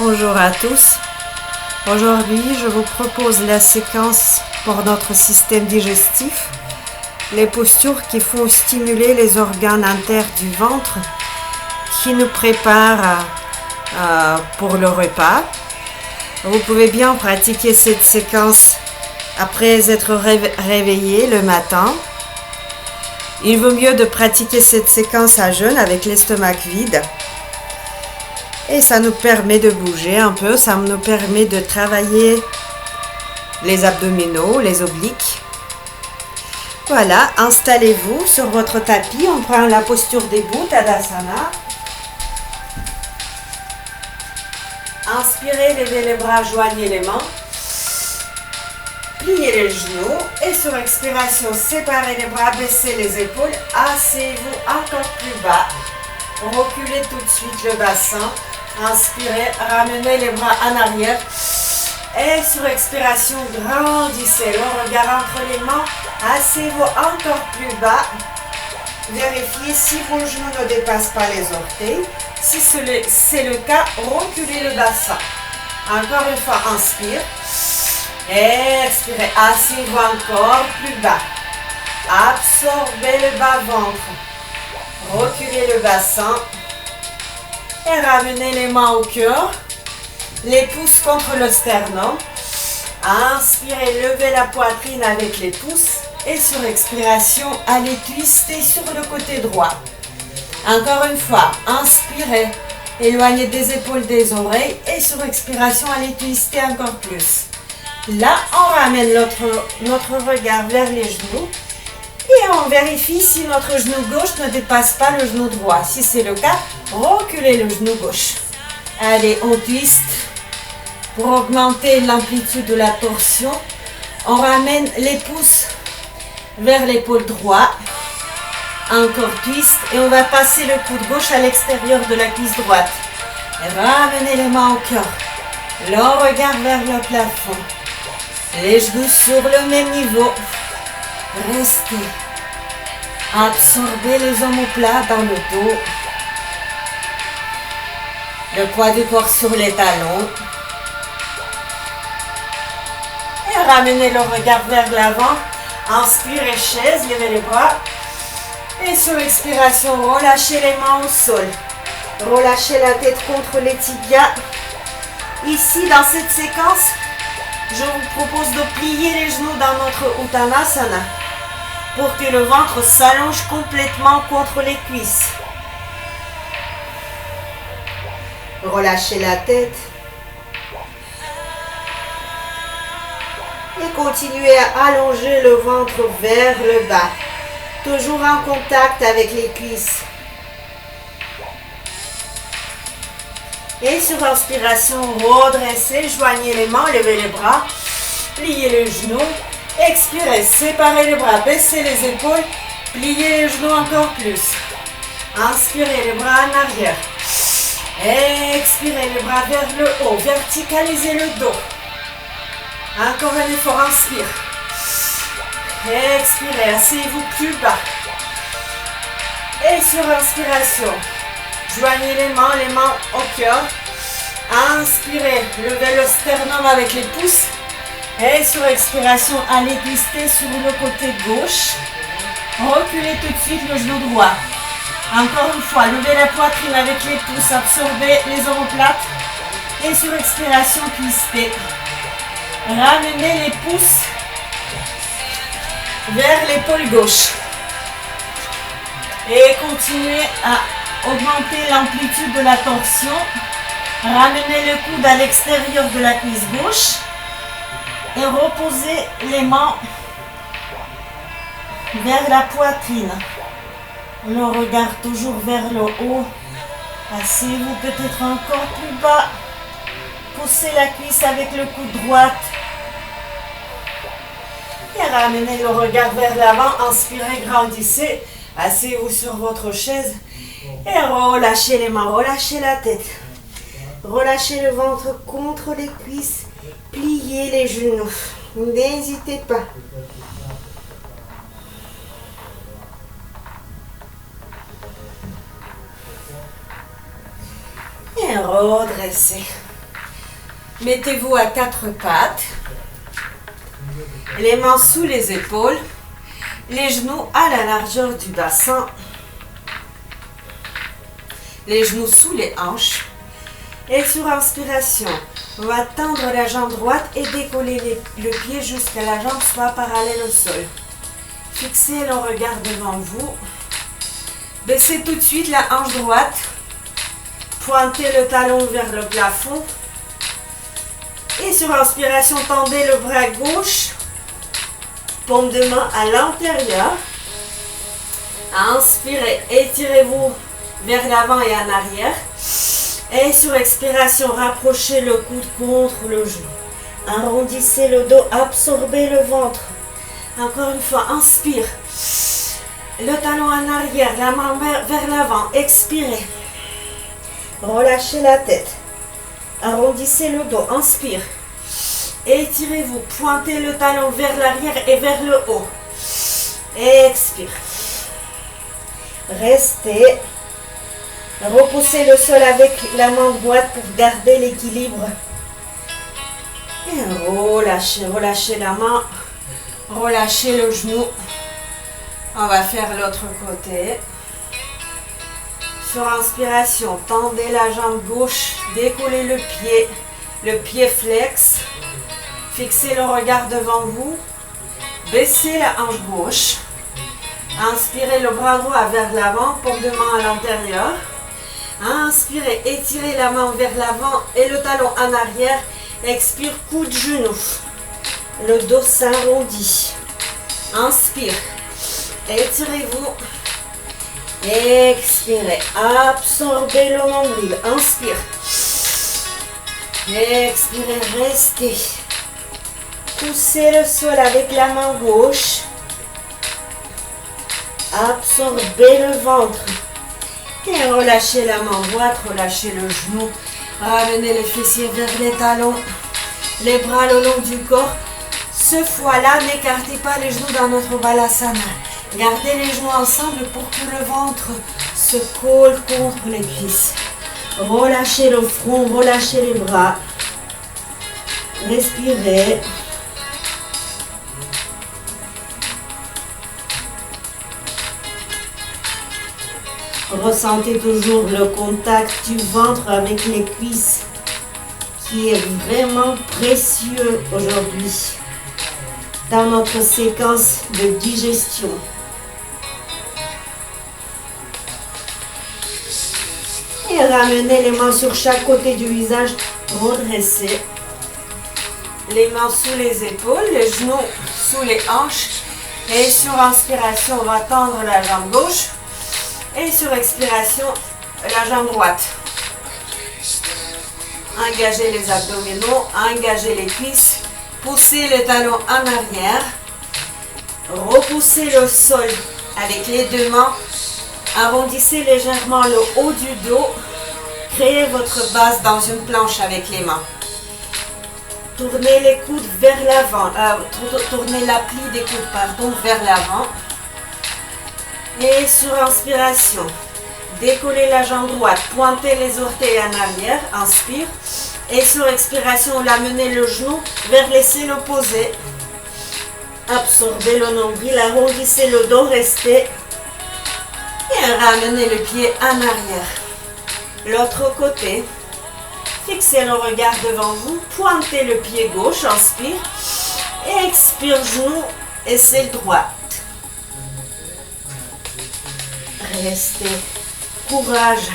Bonjour à tous. Aujourd'hui, je vous propose la séquence pour notre système digestif, les postures qui font stimuler les organes internes du ventre, qui nous préparent pour le repas. Vous pouvez bien pratiquer cette séquence après être réveillé le matin. Il vaut mieux de pratiquer cette séquence à jeûne avec l'estomac vide. Et ça nous permet de bouger un peu, ça nous permet de travailler les abdominaux, les obliques. Voilà, installez-vous sur votre tapis, on prend la posture debout, Tadasana. Inspirez, levez les bras, joignez les mains. Pliez les genoux et sur expiration, séparez les bras, baissez les épaules, asseyez-vous encore plus bas. Reculez tout de suite le bassin. Inspirez, ramenez les bras en arrière et sur expiration, grandissez le regard entre les mains, asseyez-vous encore plus bas. Vérifiez si vos genoux ne dépassent pas les orteils. Si c'est le cas, reculez le bassin. Encore une fois, inspire. Expirez, asseyez-vous encore plus bas. Absorbez le bas-ventre. Reculez le bassin. Et ramenez les mains au cœur. Les pouces contre le sternum. Inspirez, levez la poitrine avec les pouces. Et sur expiration, allez twister sur le côté droit. Encore une fois, inspirez. Éloignez des épaules des oreilles. Et sur expiration, allez twister encore plus. Là, on ramène notre regard vers les genoux et on vérifie si notre genou gauche ne dépasse pas le genou droit. Si c'est le cas, reculez le genou gauche. Allez, on twist pour augmenter l'amplitude de la torsion. On ramène les pouces vers l'épaule droite. Encore twist et on va passer le coude gauche à l'extérieur de la cuisse droite. Et ramenez les mains au cœur. Le regard vers le plafond. Les genoux sur le même niveau. Restez. Absorbez les omoplates dans le dos. Le poids du corps sur les talons. Et ramenez le regard vers l'avant. Inspirez chaise, levez les bras. Et sur expiration, relâchez les mains au sol. Relâchez la tête contre les tibias. Ici, dans cette séquence, je vous propose de plier les genoux dans notre Uttanasana pour que le ventre s'allonge complètement contre les cuisses. Relâchez la tête. Et continuez à allonger le ventre vers le bas. Toujours en contact avec les cuisses. Et sur inspiration, redressez, joignez les mains, levez les bras, pliez les genoux. Expirez, séparez les bras, baissez les épaules, pliez les genoux encore plus. Inspirez les bras en arrière. Expirez les bras vers le haut, verticalisez le dos. Encore un effort, inspire. Expirez, asseyez-vous plus bas. Et sur inspiration, joignez les mains au cœur. Inspirez, levez le sternum avec les pouces. Et sur expiration, allez twister sur le côté gauche. Reculez tout de suite le genou droit. Encore une fois, levez la poitrine avec les pouces, absorbez les omoplates. Et sur expiration, twistez. Ramenez les pouces vers l'épaule gauche. Et continuez à augmenter l'amplitude de la torsion. Ramenez le coude à l'extérieur de la cuisse gauche. Et reposez les mains vers la poitrine. Le regard toujours vers le haut. Asseyez-vous peut-être encore plus bas. Poussez la cuisse avec le coude droit. Et ramenez le regard vers l'avant. Inspirez, grandissez. Asseyez-vous sur votre chaise. Et relâchez les mains, relâchez la tête. Relâchez le ventre contre les cuisses. Pliez les genoux. N'hésitez pas. Et redressez. Mettez-vous à quatre pattes. Les mains sous les épaules. Les genoux à la largeur du bassin. Les genoux sous les hanches. Et sur inspiration, on va tendre la jambe droite et décoller le pied jusqu'à la jambe soit parallèle au sol. Fixez le regard devant vous. Baissez tout de suite la hanche droite. Pointez le talon vers le plafond. Et sur inspiration, tendez le bras gauche. Paume de main à l'intérieur. Inspirez, étirez-vous vers l'avant et en arrière. Et sur expiration, rapprochez le coude contre le genou. Arrondissez le dos, absorbez le ventre. Encore une fois, inspire. Le talon en arrière, la main vers l'avant. Expirez. Relâchez la tête. Arrondissez le dos, inspire. Étirez-vous, pointez le talon vers l'arrière et vers le haut. Expire. Restez. Repoussez le sol avec la main droite pour garder l'équilibre. Et relâchez, relâchez la main. Relâchez le genou. On va faire l'autre côté. Sur inspiration, tendez la jambe gauche, décollez le pied flex. Fixez le regard devant vous. Baissez la hanche gauche. Inspirez le bras droit vers l'avant, paume de main à l'intérieur. Inspirez, étirez la main vers l'avant et le talon en arrière. Expire, coup de genou. Le dos s'arrondit. Inspire. Étirez-vous. Expirez. Absorbez le nombril. Inspire. Expirez, restez. Poussez le sol avec la main gauche. Absorbez le ventre. Et relâchez la main droite, relâchez le genou. Ramenez les fessiers vers les talons. Les bras le long du corps. Ce fois-là, n'écartez pas les genoux dans notre balasana. Gardez les genoux ensemble pour que le ventre se colle contre les cuisses. Relâchez le front, relâchez les bras. Respirez. Ressentez toujours le contact du ventre avec les cuisses qui est vraiment précieux aujourd'hui dans notre séquence de digestion. Et ramenez les mains sur chaque côté du visage, redressez. Les mains sous les épaules, les genoux sous les hanches. Et sur inspiration, on va tendre la jambe gauche. Et sur expiration, la jambe droite. Engagez les abdominaux, engagez les cuisses. Poussez le talon en arrière. Repoussez le sol avec les deux mains. Arrondissez légèrement le haut du dos. Créez votre base dans une planche avec les mains. Tournez les coudes vers l'avant. Tournez la plie des coudes, vers l'avant. Et sur inspiration, décollez la jambe droite, pointez les orteils en arrière, inspire. Et sur expiration, l'amenez le genou vers l'aisselle opposée. Absorbez le nombril, arrondissez le dos, restez. Et ramenez le pied en arrière. L'autre côté, fixez le regard devant vous, pointez le pied gauche, inspire. Et expire, genou, aisselle droite. Restez, courage.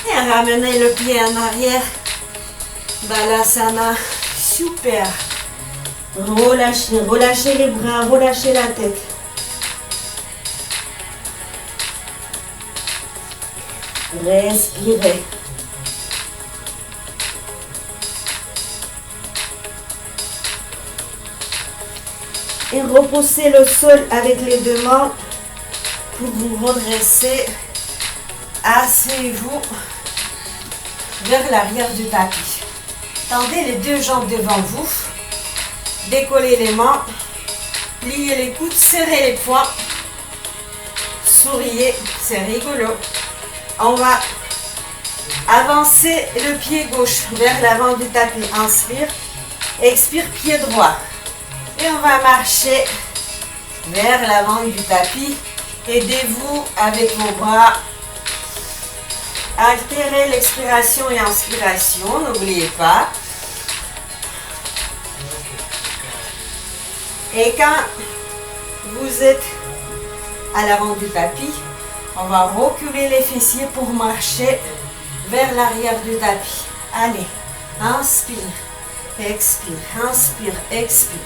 Et ramenez le pied en arrière. Balasana, super. Relâchez, relâchez les bras, relâchez la tête. Respirez. Et repoussez le sol avec les deux mains. Pour vous redresser, asseyez-vous vers l'arrière du tapis. Tendez les deux jambes devant vous. Décollez les mains. Pliez les coudes, serrez les poings. Souriez, c'est rigolo. On va Avancez le pied gauche vers l'avant du tapis. Inspire. Expire, pied droit. Et on va marcher vers l'avant du tapis. Aidez-vous avec vos bras. Altérez l'expiration et inspiration. N'oubliez pas. Et quand vous êtes à l'avant du tapis, on va reculer les fessiers pour marcher vers l'arrière du tapis. Allez, inspire, expire, inspire, expire.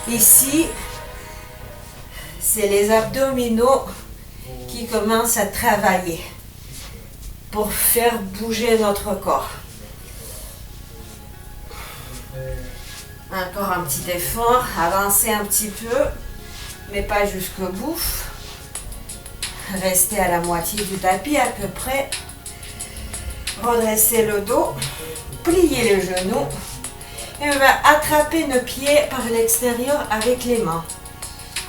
Ici, c'est les abdominaux qui commencent à travailler pour faire bouger notre corps. Encore un petit effort, avancez un petit peu, mais pas jusqu'au bout. Restez à la moitié du tapis à peu près. Redressez le dos, pliez les genoux et on va attraper nos pieds par l'extérieur avec les mains.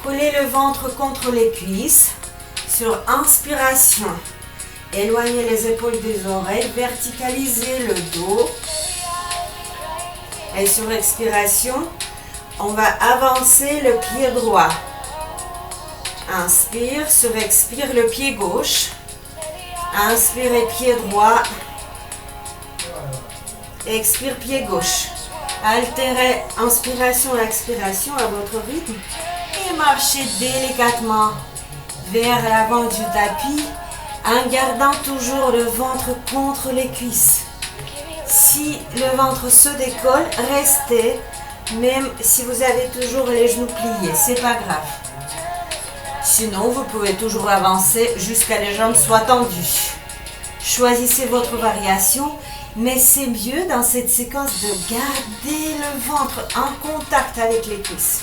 Collez le ventre contre les cuisses. Sur inspiration, éloignez les épaules des oreilles, verticalisez le dos. Et sur expiration, on va avancer le pied droit. Inspire, sur expire le pied gauche. Inspirez pied droit. Expire pied gauche. Altérez inspiration et expiration à votre rythme. Et marchez délicatement vers l'avant du tapis en gardant toujours le ventre contre les cuisses. Si le ventre se décolle, restez, même si vous avez toujours les genoux pliés, c'est pas grave. Sinon, vous pouvez toujours avancer jusqu'à les jambes soient tendues. Choisissez votre variation, mais c'est mieux dans cette séquence de garder le ventre en contact avec les cuisses.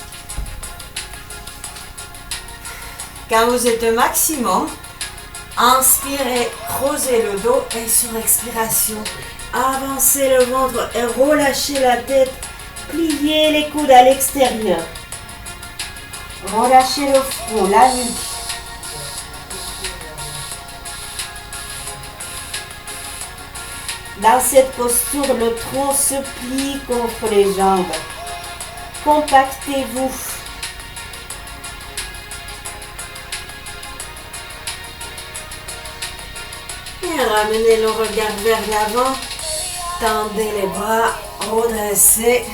Quand vous êtes au maximum, inspirez, creusez le dos et sur expiration, avancez le ventre et relâchez la tête. Pliez les coudes à l'extérieur. Relâchez le front, la nuque. Dans cette posture, le tronc se plie contre les jambes. Compactez-vous. Et ramenez le regard vers l'avant. Tendez les bras, redressez.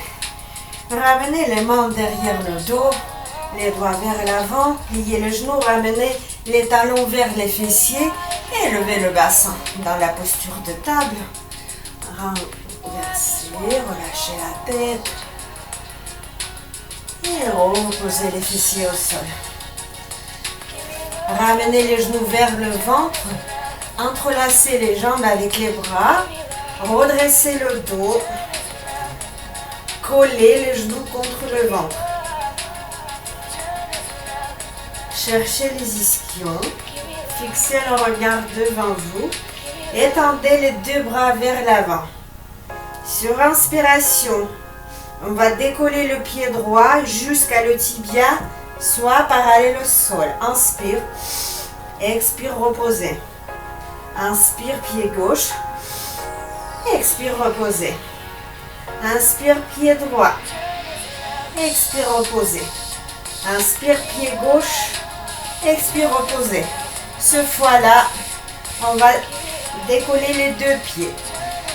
Ramenez les mains derrière le dos. Les doigts vers l'avant. Pliez les genoux, ramenez les talons vers les fessiers. Et levez le bassin dans la posture de table. Renversez, relâchez la tête. Et reposez les fessiers au sol. Ramenez les genoux vers le ventre. Entrelacez les jambes avec les bras. Redressez le dos. Collez les genoux contre le ventre. Cherchez les ischions. Fixez le regard devant vous. Étendez les deux bras vers l'avant. Sur inspiration, on va décoller le pied droit jusqu'à le tibia, soit parallèle au sol. Inspire. Expire, reposez. Inspire, pied gauche. Expire, reposez. Inspire, pied droit. Expire, reposez. Inspire, pied gauche. Expire, reposez. Ce fois-là, on va décoller les deux pieds.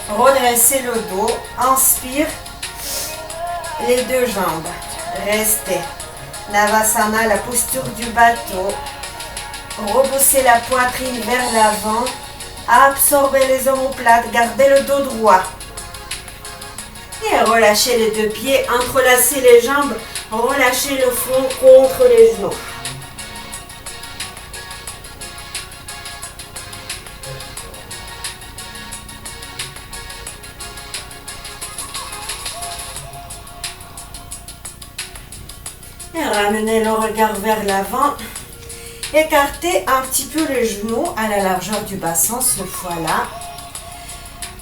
Redressez le dos. Inspire. Les deux jambes. Restez. Navasana, la posture du bateau. Repoussez la poitrine vers l'avant. Absorbez les omoplates. Gardez le dos droit. Et relâchez les deux pieds. Entrelacez les jambes. Relâchez le front contre les genoux. Et ramenez le regard vers l'avant. Écartez un petit peu les genoux à la largeur du bassin cette fois-là.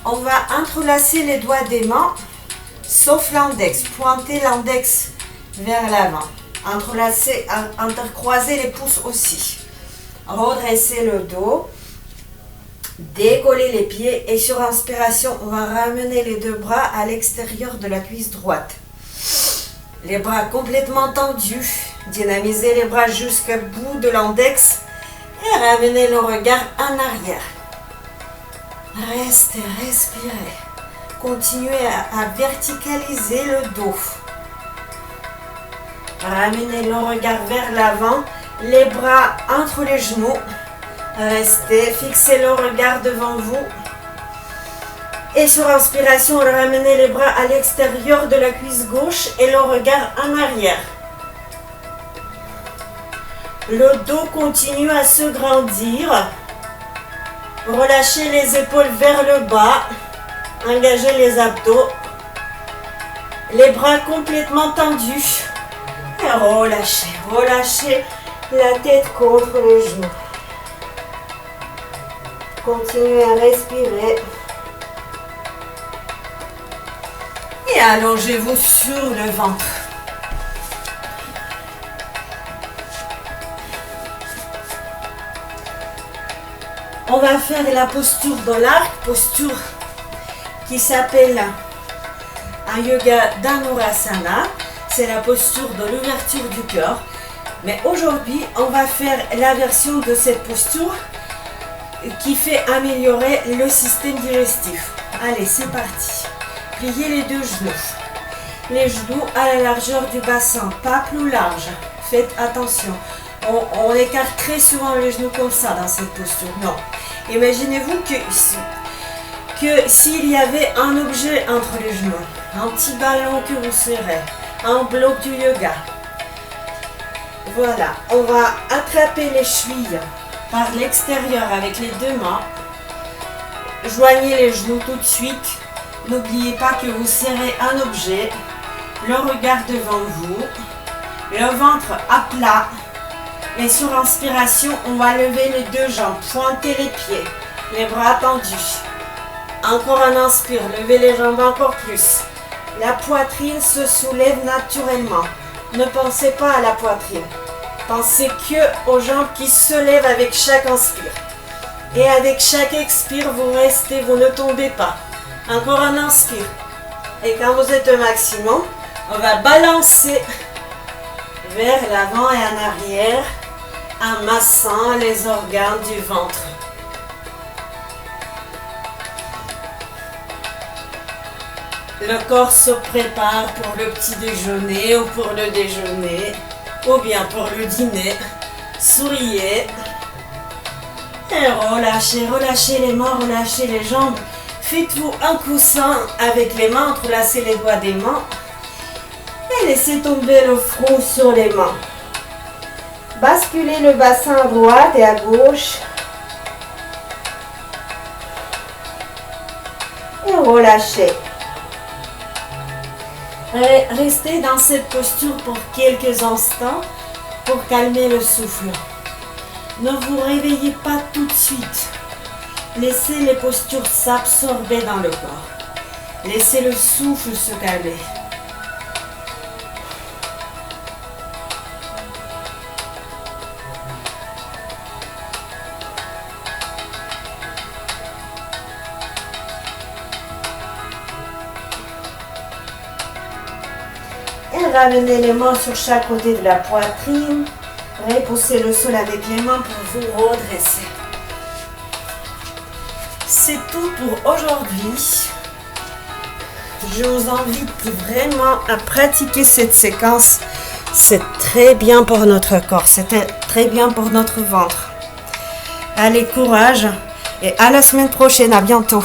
On va entrelacer les doigts des mains, sauf l'index. Pointez l'index vers l'avant. Entrelacez, intercroisez les pouces aussi. Redressez le dos. Décoller les pieds et sur inspiration, on va ramener les deux bras à l'extérieur de la cuisse droite. Les bras complètement tendus. Dynamisez les bras jusqu'au bout de l'index et ramenez le regard en arrière. Restez, respirez. Continuez à verticaliser le dos. Ramenez le regard vers l'avant, les bras entre les genoux. Restez, fixez le regard devant vous. Et sur inspiration, ramenez les bras à l'extérieur de la cuisse gauche et le regard en arrière. Le dos continue à se grandir. Relâchez les épaules vers le bas. Engagez les abdos. Les bras complètement tendus. Et relâchez, relâchez la tête contre les genoux. Continuez à respirer. Et allongez-vous sur le ventre. On va faire la posture de l'arc, posture qui s'appelle un yoga d'Anurasana. C'est la posture de l'ouverture du cœur. Mais aujourd'hui, on va faire la version de cette posture qui fait améliorer le système digestif. Allez, c'est parti. Pliez les deux genoux. Les genoux à la largeur du bassin, pas plus large. Faites attention. On écarte très souvent les genoux comme ça dans cette posture. Non. Imaginez-vous que s'il y avait un objet entre les genoux, un petit ballon que vous serrez, un bloc du yoga. Voilà, on va attraper les chevilles par l'extérieur avec les deux mains. Joignez les genoux tout de suite. N'oubliez pas que vous serrez un objet. Le regard devant vous. Le ventre à plat. Et sur inspiration, on va lever les deux jambes. Pointez les pieds. Les bras tendus. Encore un inspire. Levez les jambes encore plus. La poitrine se soulève naturellement. Ne pensez pas à la poitrine. Pensez que aux jambes qui se lèvent avec chaque inspire. Et avec chaque expire, vous restez, vous ne tombez pas. Encore un inspire. Et quand vous êtes au maximum, on va balancer vers l'avant et en arrière en massant les organes du ventre. Le corps se prépare pour le petit déjeuner ou pour le déjeuner ou bien pour le dîner. Souriez. Et relâchez, relâchez les mains, relâchez les jambes. Faites-vous un coussin avec les mains, entrelacez les doigts des mains. Et laissez tomber le front sur les mains. Basculez le bassin à droite et à gauche. Et relâchez. Restez dans cette posture pour quelques instants pour calmer le souffle. Ne vous réveillez pas tout de suite. Laissez les postures s'absorber dans le corps. Laissez le souffle se calmer. Et ramenez les mains sur chaque côté de la poitrine. Repoussez le sol avec les mains pour vous redresser. C'est tout pour aujourd'hui. Je vous invite vraiment à pratiquer cette séquence. C'est très bien pour notre corps. C'est très bien pour notre ventre. Allez, courage. Et à la semaine prochaine. À bientôt.